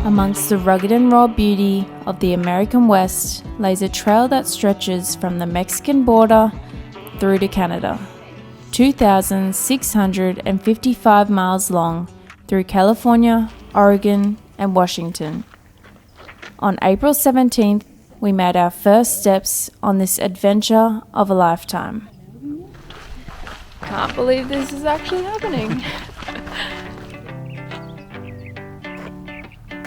Amongst the rugged and raw beauty of the American West lays a trail that stretches from the Mexican border through to Canada, 2,655 miles long through California, Oregon, and Washington. On April 17th, we made our first steps on this adventure of a lifetime. Can't believe this is actually happening.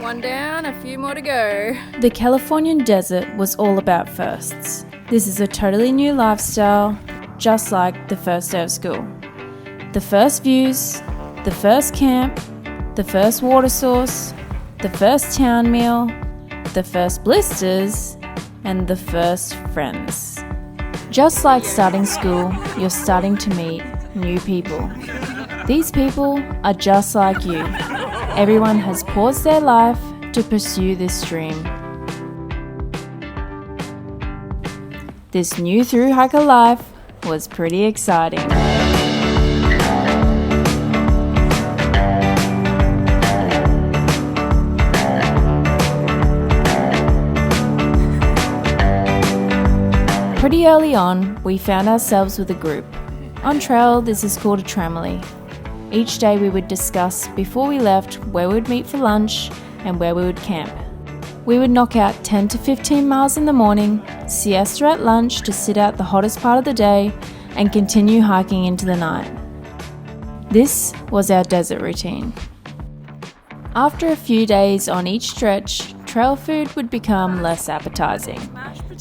One down, a few more to go. The Californian desert was all about firsts. This is a totally new lifestyle, just like the first day of school. The first views, the first camp, the first water source, the first town meal, the first blisters, and the first friends. Just like starting school, you're starting to meet new people. These people are just like you. Everyone has paused their life to pursue this dream. This new through hiker life was pretty exciting. Pretty early on, we found ourselves with a group. On trail, this is called a tramily. Each day we would discuss before we left where we would meet for lunch and where we would camp. We would knock out 10 to 15 miles in the morning, siesta at lunch to sit out the hottest part of the day, and continue hiking into the night. This was our desert routine. After a few days on each stretch, trail food would become less appetizing,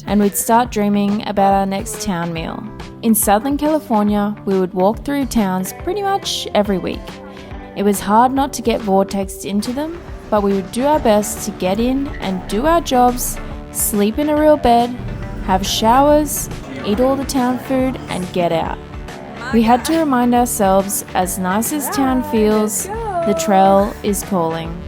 and we'd start dreaming about our next town meal. In Southern California, we would walk through towns pretty much every week. It was hard not to get vortexed into them, but we would do our best to get in and do our jobs, sleep in a real bed, have showers, eat all the town food, and get out. We had to remind ourselves, as nice as town feels, the trail is calling.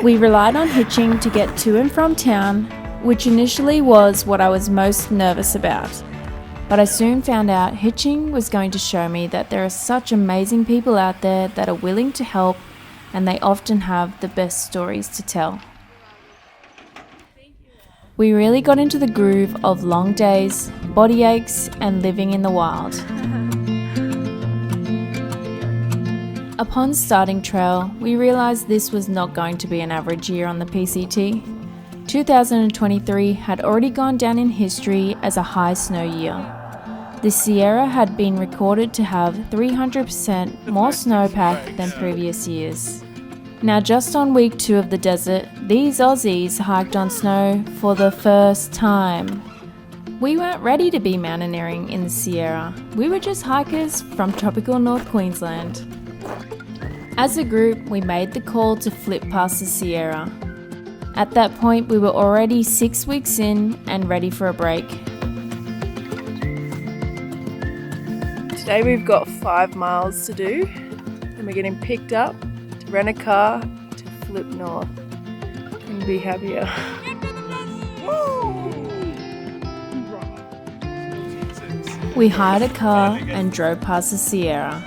We relied on hitching to get to and from town, which initially was what I was most nervous about. But I soon found out hitching was going to show me that there are such amazing people out there that are willing to help, and they often have the best stories to tell. We really got into the groove of long days, body aches, and living in the wild. Upon starting trail, we realised this was not going to be an average year on the PCT. 2023 had already gone down in history as a high snow year. The Sierra had been recorded to have 300% more snowpack than previous years. Now just on week 2 of the desert, these Aussies hiked on snow for the first time. We weren't ready to be mountaineering in the Sierra. We were just hikers from tropical North Queensland. As a group, we made the call to flip past the Sierra. At that point, we were already 6 weeks in and ready for a break. Today we've got 5 miles to do, and we're getting picked up to rent a car to flip north. Couldn't be happier. We hired a car and drove past the Sierra.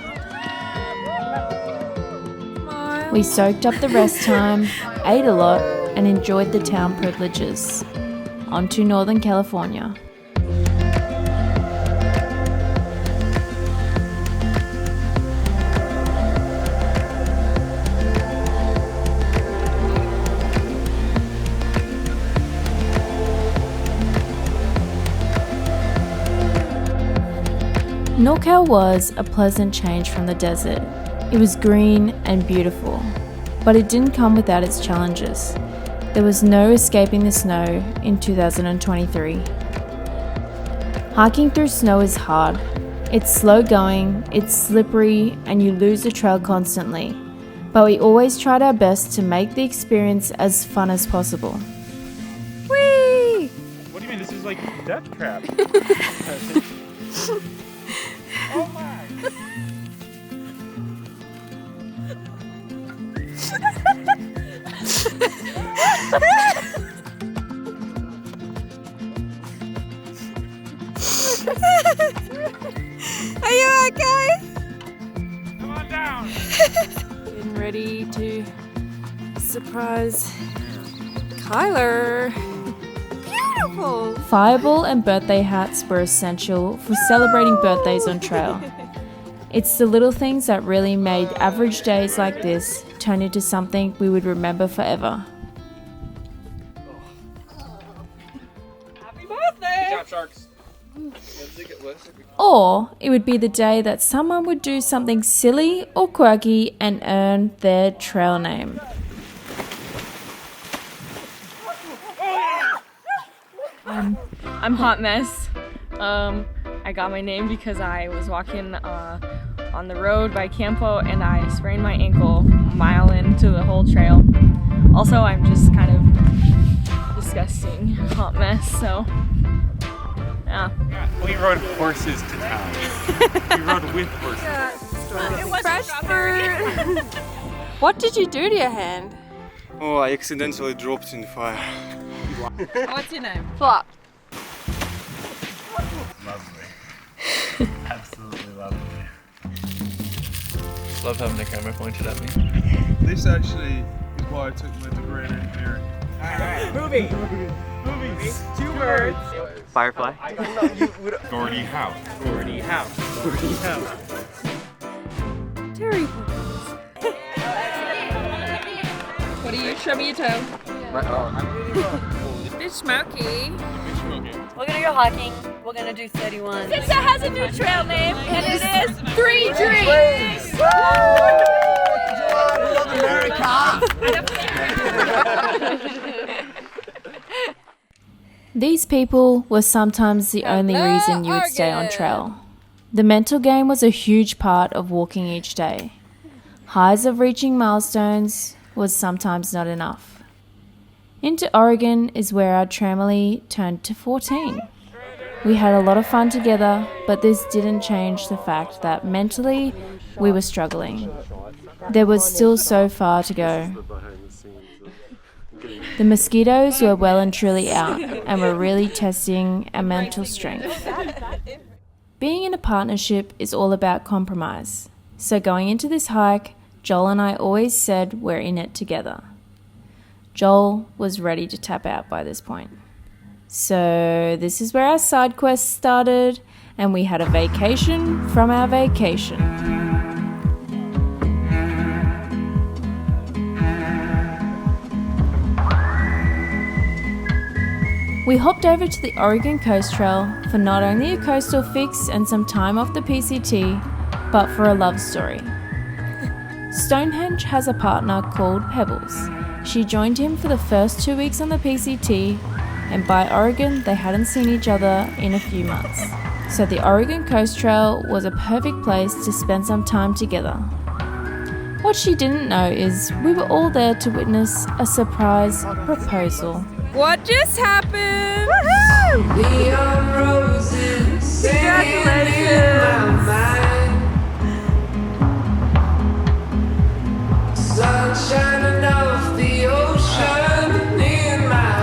We soaked up the rest time, ate a lot, and enjoyed the town privileges. On to Northern California. NorCal was a pleasant change from the desert. It was green and beautiful, but it didn't come without its challenges. There was no escaping the snow in 2023. Hiking through snow is hard. It's slow going, it's slippery, and you lose the trail constantly. But we always tried our best to make the experience as fun as possible. Whee! What do you mean? This is like death trap. Oh my! Are getting ready to surprise Kyler. Beautiful! Fireball and birthday hats were essential for celebrating birthdays on trail. It's the little things that really made average days like this turn into something we would remember forever. Happy birthday! Good job, sharks. Or it would be the day that someone would do something silly or quirky and earn their trail name. I'm Hot Mess. I got my name because I was walking on the road by Campo and I sprained my ankle a mile into the whole trail. Also, I'm just kind of disgusting hot mess, so yeah. We rode horses to town. We rode with horses. It was fresh fruit. What did you do to your hand? Oh, I accidentally dropped in the fire. What's your name? Flop. Lovely. Absolutely lovely. Love having the camera pointed at me. This actually is why I took my degree in engineering. Movies. Two words. Firefly. Gordie Howe. Gordie Howe. Gordie Howe. Terry. What do you? Show me your toe. It's smoky. We're gonna go hiking. We're gonna do 31. Sister has a new trail name, and it is 3 Drinks. These people were sometimes the only reason you would stay on trail. The mental game was a huge part of walking each day. Highs of reaching milestones was sometimes not enough. Into Oregon is where our tramily turned to 14. We had a lot of fun together, but this didn't change the fact that mentally we were struggling. There was still so far to go. The mosquitoes were well and truly out and were really testing our mental strength. Being in a partnership is all about compromise. So going into this hike, Joel and I always said we're in it together. Joel was ready to tap out by this point. So this is where our side quest started, and we had a vacation from our vacation. We hopped over to the Oregon Coast Trail for not only a coastal fix and some time off the PCT, but for a love story. Stonehenge has a partner called Pebbles. She joined him for the first 2 weeks on the PCT, and by Oregon they hadn't seen each other in a few months. So the Oregon Coast Trail was a perfect place to spend some time together. What she didn't know is we were all there to witness a surprise proposal. What just happened? Woohoo! Neon roses. Congratulations! Sun shining off the ocean in my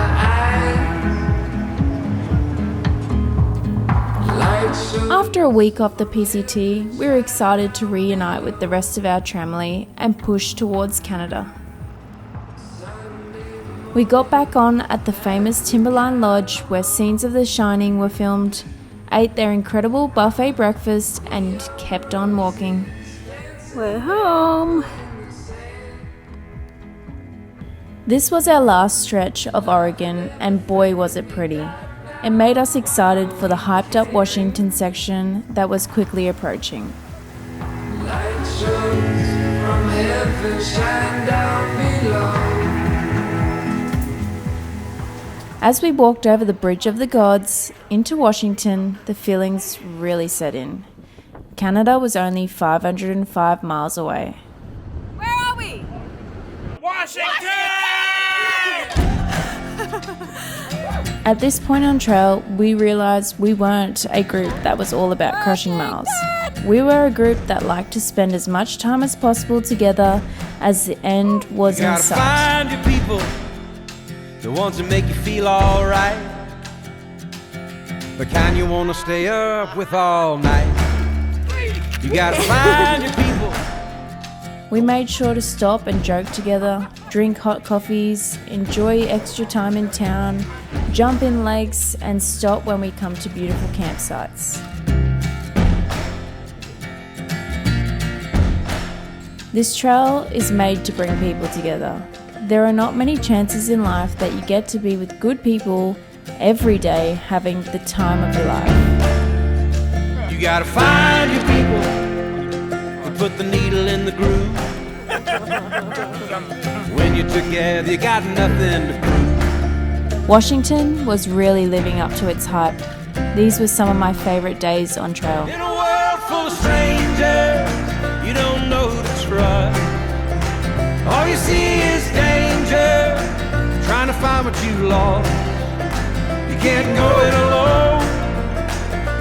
eyes. After a week off the PCT, we were excited to reunite with the rest of our tramily and push towards Canada. We got back on at the famous Timberline Lodge where scenes of The Shining were filmed, ate their incredible buffet breakfast and kept on walking. We're home. This was our last stretch of Oregon, and boy was it pretty. It made us excited for the hyped up Washington section that was quickly approaching. Light shows from heaven shine down below. As we walked over the Bridge of the Gods into Washington, the feelings really set in. Canada was only 505 miles away. Where are we? Washington! At this point on trail, we realized we weren't a group that was all about crushing miles. We were a group that liked to spend as much time as possible together as the end was in sight. Find your people, the ones that make you feel alright. The kind you wanna stay up with all night. You gotta find your people. We made sure to stop and joke together, drink hot coffees, enjoy extra time in town, jump in lakes, and stop when we come to beautiful campsites. This trail is made to bring people together. There are not many chances in life that you get to be with good people every day having the time of your life. You gotta find your people and put the needle in the groove. When you're together, you got nothing to prove. Washington was really living up to its hype. These were some of my favorite days on trail. In a world full of strangers, you don't know who to trust. All you see is danger, trying to find what you lost. You can't go it alone,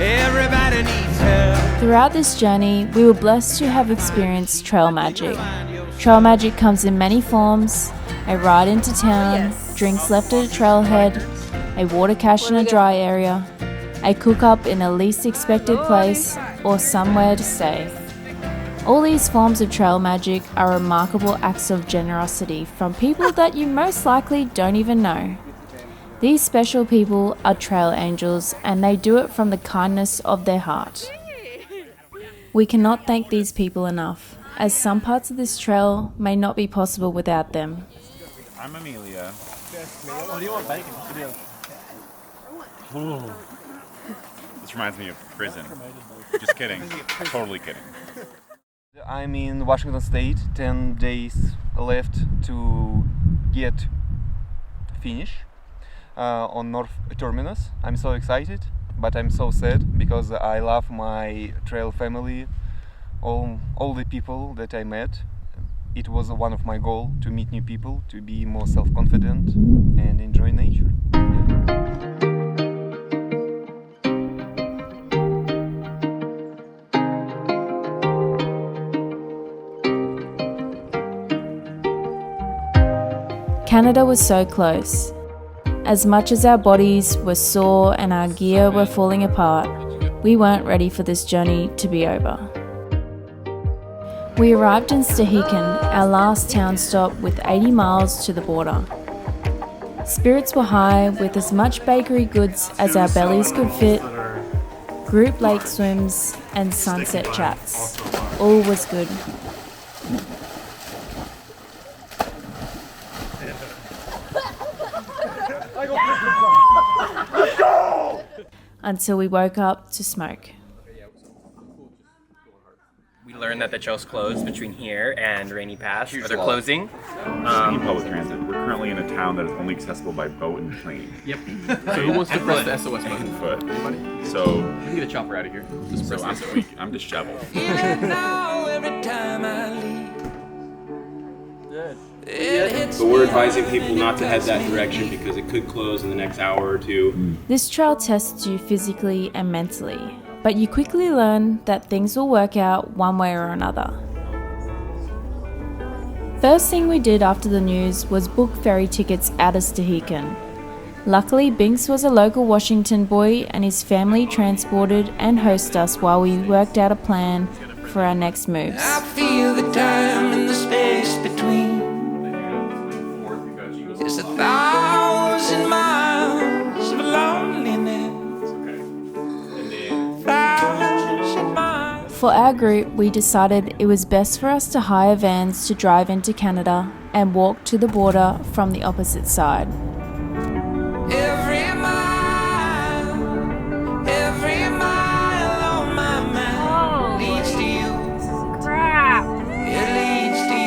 everybody needs help. Throughout this journey, we were blessed to have experienced trail magic. Trail magic comes in many forms: a ride into town, drinks left at a trailhead, a water cache in a dry area, a cook-up in a least expected place, or somewhere to stay. All these forms of trail magic are remarkable acts of generosity from people that you most likely don't even know. These special people are trail angels, and they do it from the kindness of their heart. We cannot thank these people enough, as some parts of this trail may not be possible without them. I'm Amelia. Oh, do you want bacon? This reminds me of prison. Just kidding. Totally kidding. I'm in Washington State, 10 days left to get finish on North Terminus. I'm so excited, but I'm so sad because I love my trail family, all the people that I met. It was one of my goals to meet new people, to be more self-confident and enjoy nature. Canada was so close. As much as our bodies were sore and our gear were falling apart, we weren't ready for this journey to be over. We arrived in Stehekin, our last town stop, with 80 miles to the border. Spirits were high with as much bakery goods as our bellies could fit, group lake swims, and sunset chats. All was good. Until we woke up to smoke. We learned that the trail's closed between here and Rainy Pass, or they're closing. Public transit. We're currently in a town that is only accessible by boat and plane. Yep. So who wants to press the SOS button? Foot. Anybody? So, We can get a chopper out of here. Just press I'm SOS. weak. I'm disheveled. Now, every time I leave, But we're advising people not to head that direction because it could close in the next hour or two. This trail tests you physically and mentally, but you quickly learn that things will work out one way or another. First thing we did after the news was book ferry tickets out of Stehekin. Luckily, Binks was a local Washington boy and his family transported and hosted us while we worked out a plan for our next moves. I feel the time and the space between. It's 1,000 miles of loneliness. 1,000 miles. For our group, we decided it was best for us to hire vans to drive into Canada and walk to the border from the opposite side. Every mile on my map leads to you. Crap! It leads to you.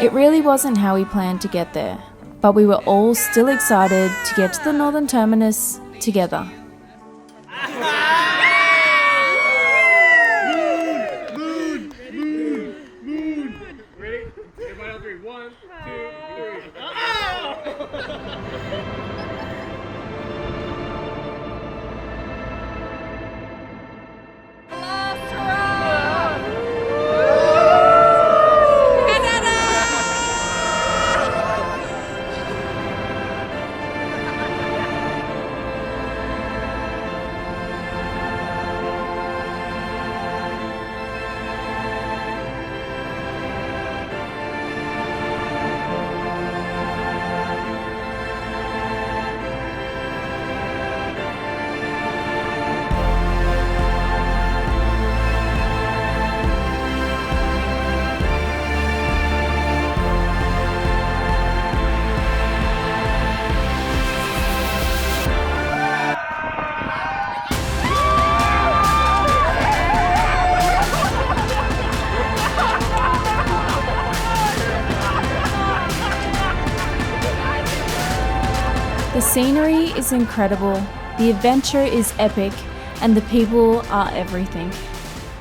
It really wasn't how we planned to get there, but we were all still excited to get to the northern terminus together. Ready? Everybody on 3. 1, 2, 3. scenery is incredible, the adventure is epic, and the people are everything.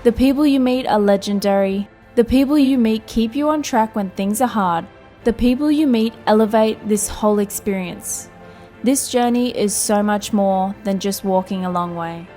The people you meet are legendary. The people you meet keep you on track when things are hard. The people you meet elevate this whole experience. This journey is so much more than just walking a long way.